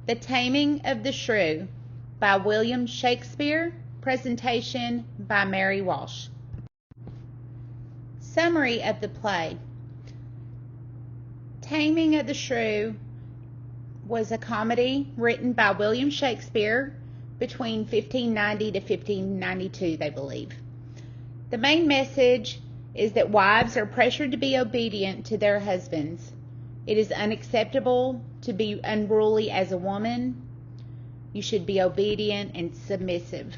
The Taming of the Shrew by William Shakespeare. Presentation by Mary Walsh. Summary of the play. Taming of the Shrew was a comedy written by William Shakespeare between 1590 to 1592, they believe. The main message is that wives are pressured to be obedient to their husbands. It is unacceptable to be unruly as a woman. You should be obedient and submissive.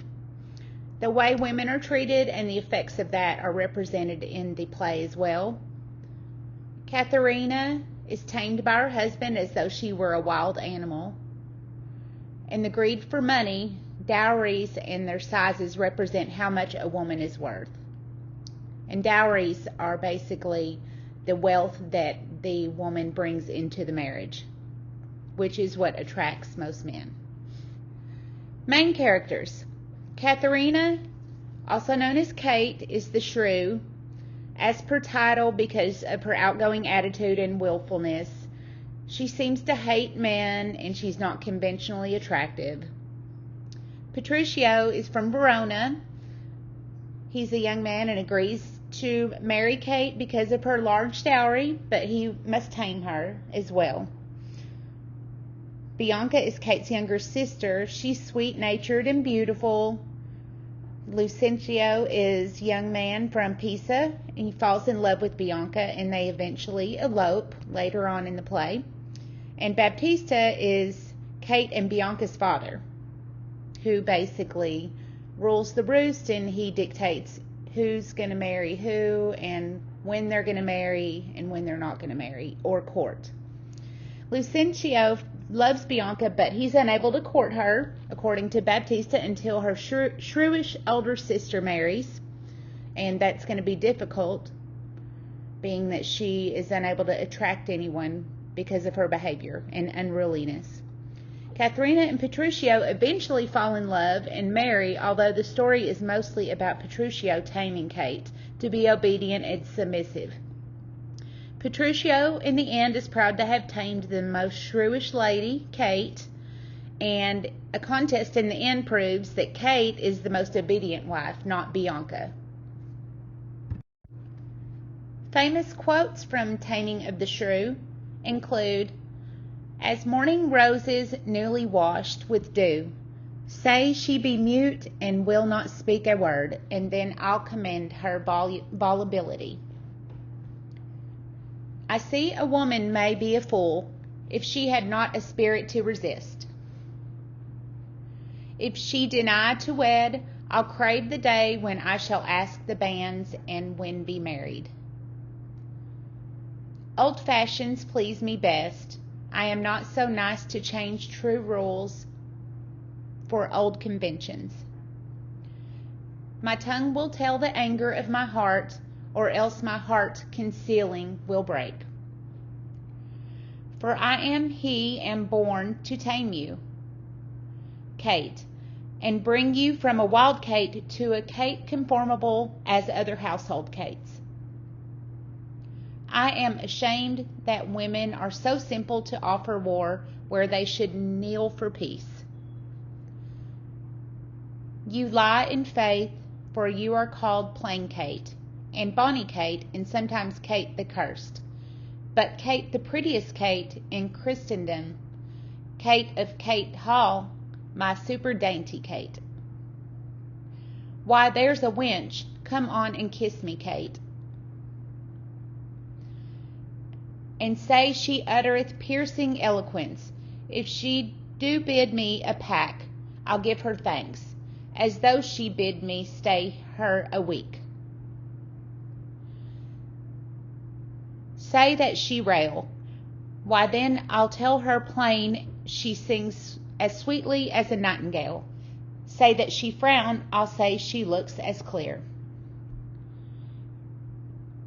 The way women are treated and the effects of that are represented in the play as well. Katharina is tamed by her husband as though she were a wild animal. And the greed for money, dowries and their sizes represent how much a woman is worth. And dowries are basically the wealth that the woman brings into the marriage, which is what attracts most men. Main characters. Katharina, also known as Kate, is the shrew, as per title because of her outgoing attitude and willfulness. She seems to hate men and she's not conventionally attractive. Petruchio is from Verona. He's a young man and agrees to marry Kate because of her large dowry, but he must tame her as well. Bianca is Kate's younger sister. She's sweet-natured and beautiful. Lucentio is a young man from Pisa, and he falls in love with Bianca, and they eventually elope later on in the play. And Baptista is Kate and Bianca's father, who basically rules the roost, and he dictates who's going to marry who and when they're going to marry and when they're not going to marry or court. Lucentio loves Bianca, but he's unable to court her, according to Baptista, until her shrewish elder sister marries. And that's going to be difficult, being that she is unable to attract anyone because of her behavior and unruliness. Katharina and Petruchio eventually fall in love and marry, although the story is mostly about Petruchio taming Kate to be obedient and submissive. Petruchio, in the end, is proud to have tamed the most shrewish lady, Kate, and a contest in the end proves that Kate is the most obedient wife, not Bianca. Famous quotes from Taming of the Shrew include, "As morning roses newly washed with dew, say she be mute and will not speak a word, and then I'll commend her volubility. I see a woman may be a fool if she had not a spirit to resist. If she deny to wed, I'll crave the day when I shall ask the banns and when be married. Old fashions please me best. I am not so nice to change true rules for old conventions. My tongue will tell the anger of my heart, or else my heart concealing will break. For I am born to tame you, Kate, and bring you from a wild Kate to a Kate conformable as other household Kates. I am ashamed that women are so simple to offer war where they should kneel for peace. You lie in faith, for you are called plain Kate, and bonny Kate, and sometimes Kate the cursed. But Kate the prettiest Kate in Christendom, Kate of Kate Hall, my super dainty Kate. Why, there's a wench, come on and kiss me, Kate. And say she uttereth piercing eloquence. If she do bid me a pack, I'll give her thanks, as though she bid me stay her a week. Say that she rail. Why, then I'll tell her plain she sings as sweetly as a nightingale. Say that she frown, I'll say she looks as clear.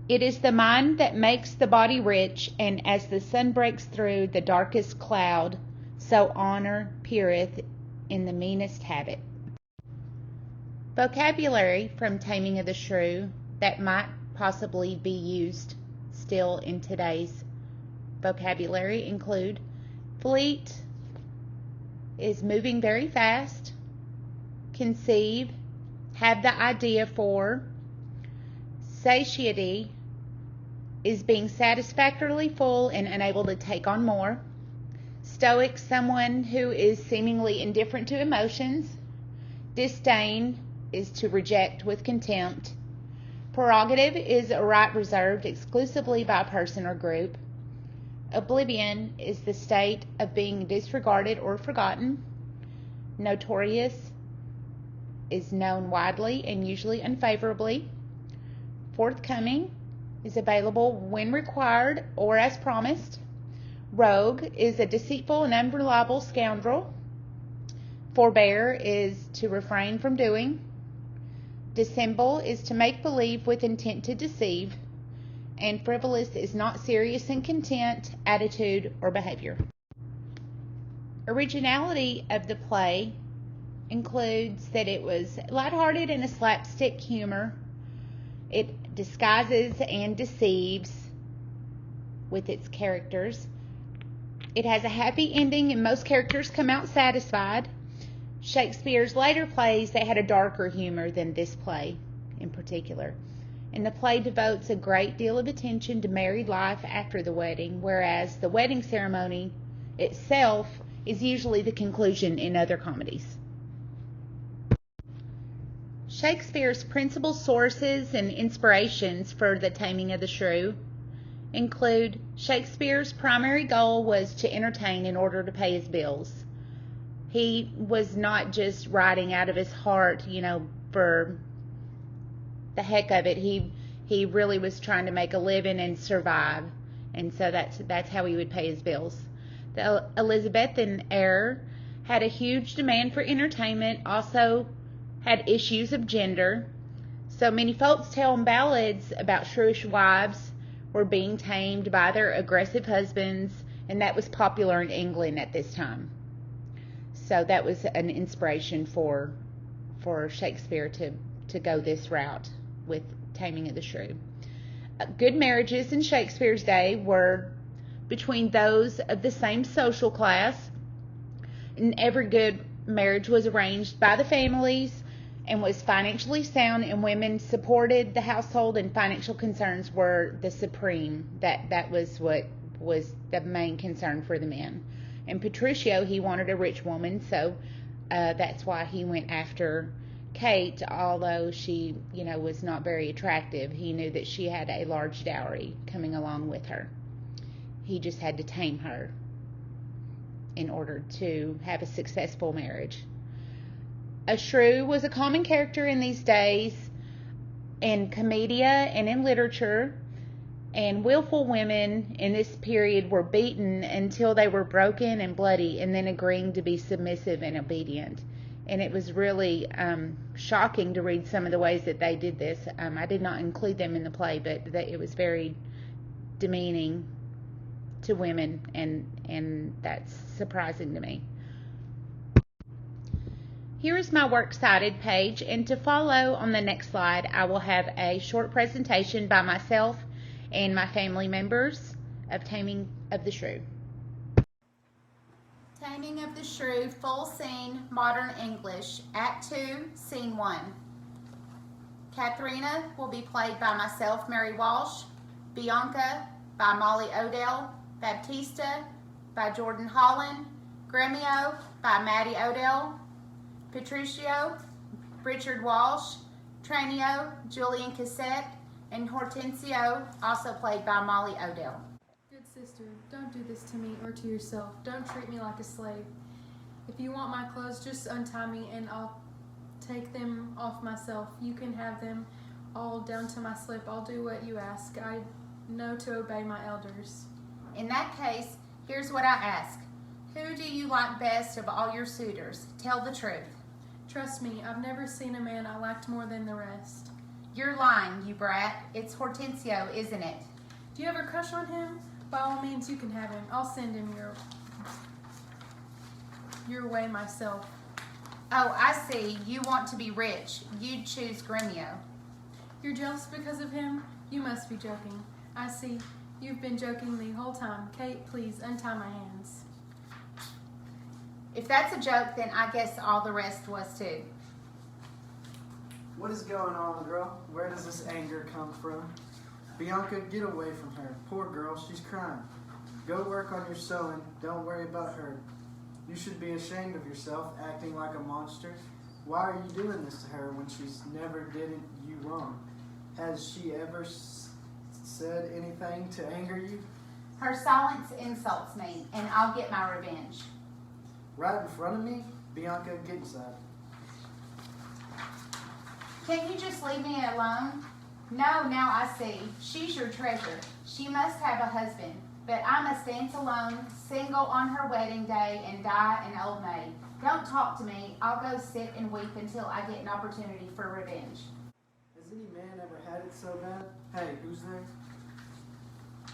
It is the mind that makes the body rich, and as the sun breaks through the darkest cloud, so honor peereth in the meanest habit." Vocabulary from Taming of the Shrew that might possibly be used still in today's vocabulary include fleet, is moving very fast, conceive, have the idea for. Satiety is being satisfactorily full and unable to take on more. Stoic, someone who is seemingly indifferent to emotions. Disdain is to reject with contempt. Prerogative is a right reserved exclusively by a person or group. Oblivion is the state of being disregarded or forgotten. Notorious is known widely and usually unfavorably. Forthcoming is available when required or as promised. Rogue is a deceitful and unreliable scoundrel. Forbear is to refrain from doing. Dissemble is to make believe with intent to deceive. And frivolous is not serious in content, attitude, or behavior. Originality of the play includes that it was lighthearted and a slapstick humor. It disguises and deceives with its characters. It has a happy ending and most characters come out satisfied. Shakespeare's later plays, they had a darker humor than this play in particular. And the play devotes a great deal of attention to married life after the wedding, whereas the wedding ceremony itself is usually the conclusion in other comedies. Shakespeare's principal sources and inspirations for the Taming of the Shrew include Shakespeare's primary goal was to entertain in order to pay his bills. He was not just writing out of his heart, for the heck of it. He really was trying to make a living and survive, and so that's how he would pay his bills. The Elizabethan era had a huge demand for entertainment, also had issues of gender. So many folks tell ballads about shrewish wives were being tamed by their aggressive husbands, and that was popular in England at this time. So that was an inspiration for Shakespeare to go this route with Taming of the Shrew. Good marriages in Shakespeare's day were between those of the same social class, and every good marriage was arranged by the families and was financially sound, and women supported the household, and financial concerns were the supreme. That was what was the main concern for the men. And Petruchio, he wanted a rich woman, so that's why he went after Kate, although she, was not very attractive. He knew that she had a large dowry coming along with her. He just had to tame her in order to have a successful marriage. A shrew was a common character in these days in commedia and in literature, and willful women in this period were beaten until they were broken and bloody, and then agreeing to be submissive and obedient. And it was really shocking to read some of the ways that they did this. I did not include them in the play, but it was very demeaning to women, and that's surprising to me. Here is my works cited page, and to follow on the next slide, I will have a short presentation by myself and my family members of Taming of the Shrew. Taming of the Shrew, full scene, modern English, Act 2, Scene 1. Katharina will be played by myself, Mary Walsh, Bianca by Molly Odell, Baptista by Jordan Holland, Gremio by Maddie Odell, Petruchio, Richard Walsh, Tranio, Julian Cassette, and Hortensio, also played by Molly Odell. Good sister, don't do this to me or to yourself. Don't treat me like a slave. If you want my clothes, just untie me and I'll take them off myself. You can have them all down to my slip. I'll do what you ask. I know to obey my elders. In that case, here's what I ask. Who do you like best of all your suitors? Tell the truth. Trust me, I've never seen a man I liked more than the rest. You're lying, you brat. It's Hortensio, isn't it? Do you have a crush on him? By all means, you can have him. I'll send him your way myself. Oh, I see. You want to be rich. You'd choose Gremio. You're jealous because of him? You must be joking. I see. You've been joking the whole time. Kate, please untie my hands. If that's a joke, then I guess all the rest was too. What is going on, girl? Where does this anger come from? Bianca, get away from her. Poor girl, she's crying. Go work on your sewing. Don't worry about her. You should be ashamed of yourself, acting like a monster. Why are you doing this to her when she's never did you wrong? Has she ever said anything to anger you? Her silence insults me, and I'll get my revenge. Right in front of me? Bianca, get inside. Can't you just leave me alone? No, now I see. She's your treasure. She must have a husband, but I must dance alone, single on her wedding day, and die an old maid. Don't talk to me. I'll go sit and weep until I get an opportunity for revenge. Has any man ever had it so bad? Hey, who's there?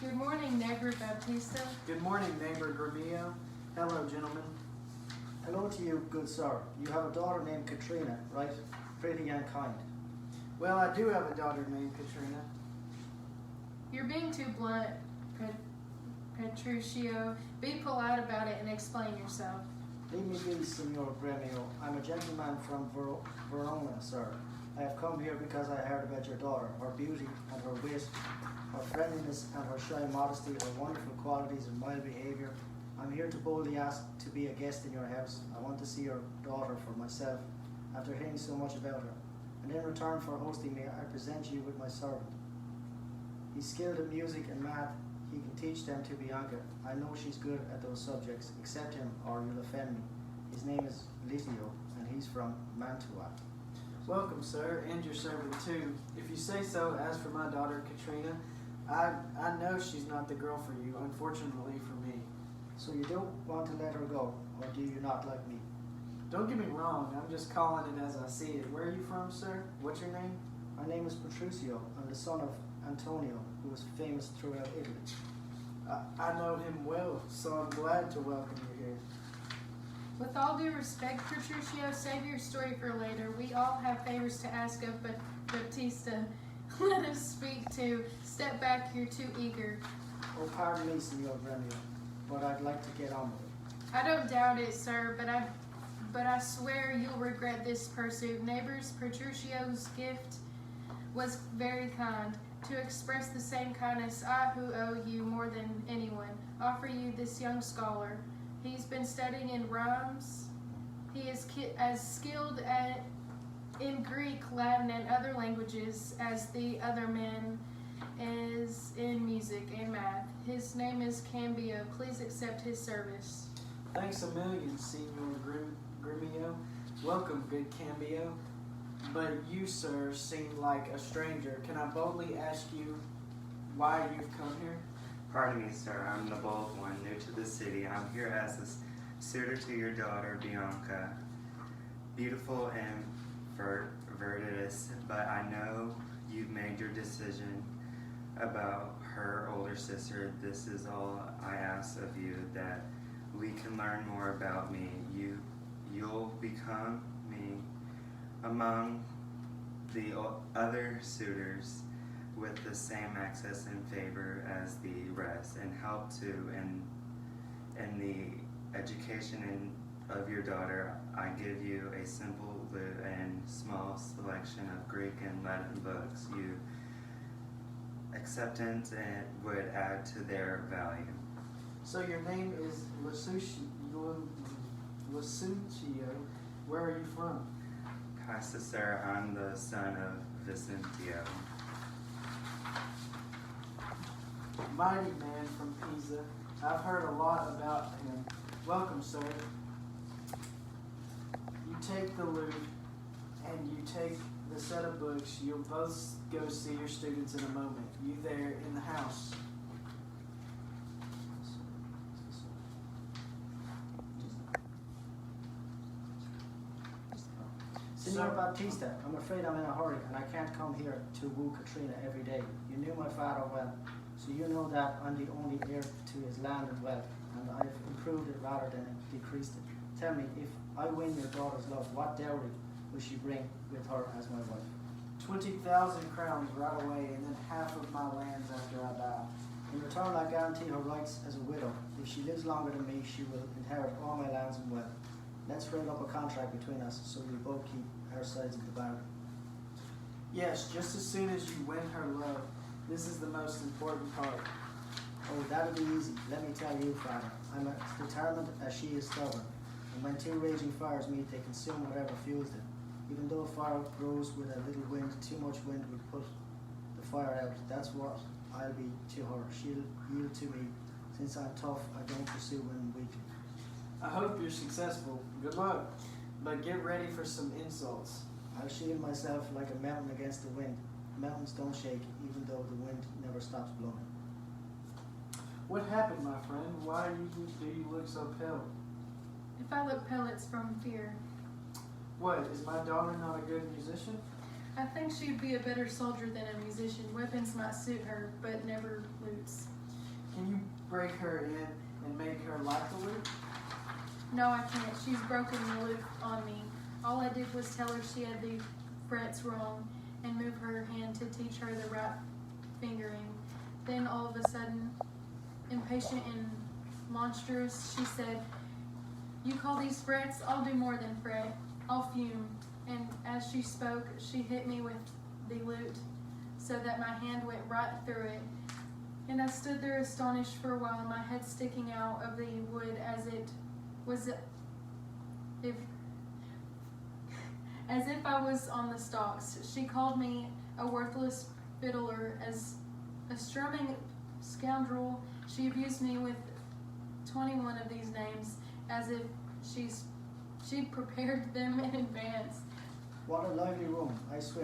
Good morning, neighbor Baptista. Good morning, neighbor Gramillo. Hello, gentlemen. Hello to you, good sir. You have a daughter named Katrina, right? Pretty and kind. Well, I do have a daughter named Katrina. You're being too blunt, Petruchio. Be polite about it and explain yourself. Leave me be, Signor Gremio. I'm a gentleman from Verona, sir. I have come here because I heard about your daughter, her beauty and her wit, her friendliness and her shy modesty, her wonderful qualities and mild behaviour. I'm here to boldly ask to be a guest in your house. I want to see your daughter for myself, after hearing so much about her. And in return for hosting me, I present you with my servant. He's skilled in music and math. He can teach them to Bianca. I know she's good at those subjects. Accept him or you'll offend me. His name is Litio, and he's from Mantua. Welcome, sir, and your servant too. If you say so. As for my daughter Katrina, I know she's not the girl for you, unfortunately for me. So you don't want to let her go, or do you not like me? Don't get me wrong, I'm just calling it as I see it. Where are you from, sir? What's your name? My name is Petruchio. I'm the son of Antonio, who was famous throughout Italy. I know him well, so I'm glad to welcome you here. With all due respect, Petruchio, save your story for later. We all have favors to ask of, but Baptista, let us speak to. Step back, you're too eager. Oh, pardon me, Signor Gremio, but I'd like to get on with it. I don't doubt it, sir, but I swear you'll regret this pursuit. Neighbors, Petruchio's gift was very kind. To express the same kindness, I, who owe you more than anyone, offer you this young scholar. He's been studying in rhymes. He is as skilled in Greek, Latin, and other languages as the other man is in music and math. His name is Cambio. Please accept his service. Thanks a million, Signor Grimio. Welcome, good Cambio. But you, sir, seem like a stranger. Can I boldly ask you why you've come here? Pardon me, sir. I'm the bold one, new to the city. I'm here as a suitor to your daughter, Bianca. Beautiful and virtuous, but I know you've made your decision about her older sister. This is all I ask of you, that we can learn more about me. You'll become me among the other suitors with the same access and favor as the rest, and help to in the education of your daughter. I give you a simple and small selection of Greek and Latin books. You acceptance and would add to their value. So your name is Lucencio. Where are you from? Casa, sir, I'm the son of Vicentio. Mighty man from Pisa. I've heard a lot about him. Welcome, sir. You take the lute and you take the set of books. You'll both go see your students in a moment. You there in the house. Signor Baptista, I'm afraid I'm in a hurry and I can't come here to woo Katrina every day. You knew my father well, so you know that I'm the only heir to his land and wealth, and I've improved it rather than decreased it. Tell me, if I win your daughter's love, what dowry will she bring with her as my wife? 20,000 crowns right away, and then half of my lands after I die. In return, I guarantee her rights as a widow. If she lives longer than me, she will inherit all my lands and wealth. Let's write up a contract between us so we both keep our sides of the bargain. Yes, just as soon as you win her love. This is the most important part. Oh, that'll be easy. Let me tell you, Father. I'm as determined as she is stubborn. And when two raging fires meet, they consume whatever fuels them. Even though a fire grows with a little wind, too much wind will put the fire out. That's what I'll be to her. She'll yield to me. Since I'm tough, I don't pursue women weakly. I hope you're successful. Good luck. But get ready for some insults. I'll shield myself like a mountain against the wind. Mountains don't shake, even though the wind never stops blowing. What happened, my friend? Why do you look so pale? If I look pale, it's from fear. What, is my daughter not a good musician? I think she'd be a better soldier than a musician. Weapons might suit her, but never lutes. Can you break her in and make her like the lute? No, I can't. She's broken the lute on me. All I did was tell her she had the frets wrong and move her hand to teach her the right fingering. Then all of a sudden, impatient and monstrous, she said, "You call these frets? I'll do more than fret. I'll fume." And as she spoke, she hit me with the lute so that my hand went right through it. And I stood there astonished for a while, my head sticking out of the wood as if I was on the stalks. She called me a worthless fiddler, as a strumming scoundrel. She abused me with 21 of these names, as if she'd prepared them in advance. What a lively room, I swear.